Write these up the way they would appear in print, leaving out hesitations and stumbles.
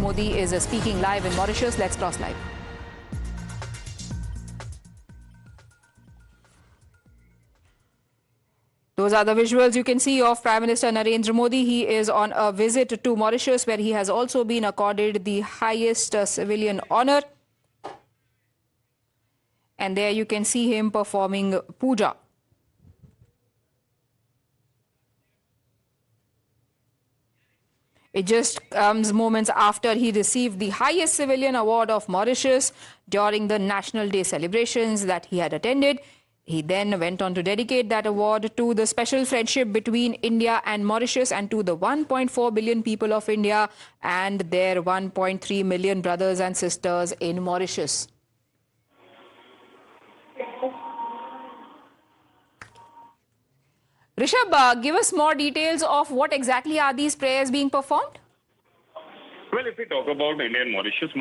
Modi is speaking live in Mauritius. Let's cross live. Those are the visuals you can see of Prime Minister Narendra Modi. He is on a visit to Mauritius, where he has also been accorded the highest civilian honor. And there you can see him performing Puja. It just comes moments after he received the highest civilian award of Mauritius during the National Day celebrations that he had attended. He then went on to dedicate that award to the special friendship between India and Mauritius and to the 1.4 billion people of India and their 1.3 million brothers and sisters in Mauritius. Rishabh, give us more details of what exactly are these prayers being performed? Well, if we talk about India and Mauritius,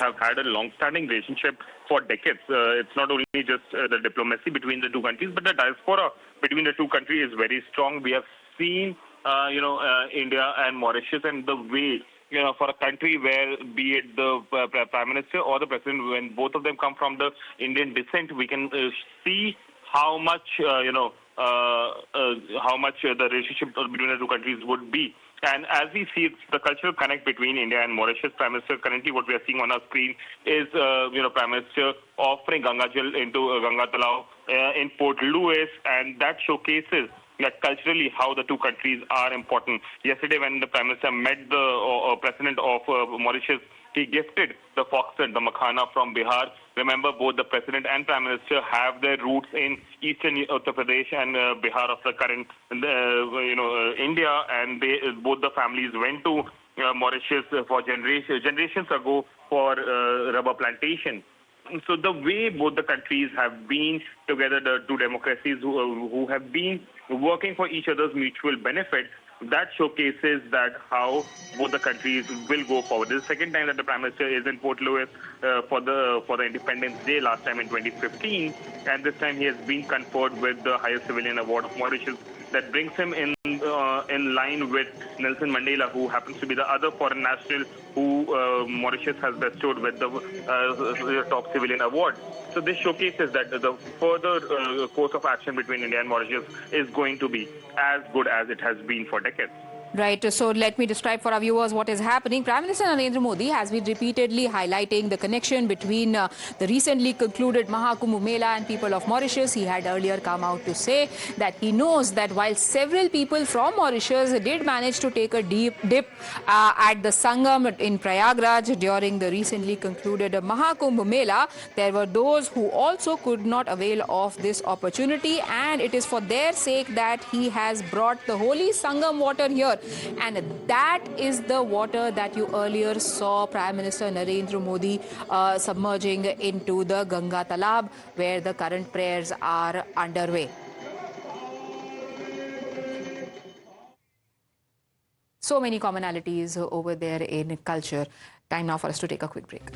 have had a long-standing relationship for decades. It's not only just the diplomacy between the two countries, but the diaspora between the two countries is very strong. We have seen, India and Mauritius, and the way, for a country where, be it the Prime Minister or the President, when both of them come from the Indian descent, we can see how much, how much the relationship between the two countries would be. And as we see, it's the cultural connect between India and Mauritius. Prime Minister, currently what we are seeing on our screen is, Prime Minister offering Gangajal into Ganga Talao in Port Louis, and that showcases that culturally how the two countries are important. Yesterday, when the Prime Minister met the President of Mauritius, he gifted the foxet, the makhana from Bihar. Remember, both the President and Prime Minister have their roots in eastern Uttar Pradesh and Bihar of the current, India, and both the families went to Mauritius for generations ago for rubber plantation. So the way both the countries have been together, the two democracies who have been working for each other's mutual benefit, that showcases that how both the countries will go forward. This is the second time that the Prime Minister is in Port Louis for the Independence Day, last time in 2015, and this time he has been conferred with the highest civilian award of Mauritius. That brings him in line with Nelson Mandela, who happens to be the other foreign national who Mauritius has bestowed with the top civilian award. So this showcases that the further course of action between India and Mauritius is going to be as good as it has been for decades. Right, so let me describe for our viewers what is happening. Prime Minister Narendra Modi has been repeatedly highlighting the connection between the recently concluded Mahakumbh Mela and people of Mauritius. He had earlier come out to say that he knows that while several people from Mauritius did manage to take a deep dip at the Sangam in Prayagraj during the recently concluded Mahakumbh Mela, there were those who also could not avail of this opportunity, and it is for their sake that he has brought the holy Sangam water here. And that is the water that you earlier saw Prime Minister Narendra Modi submerging into the Ganga Talao, where the current prayers are underway. So many commonalities over there in culture. Time now for us to take a quick break.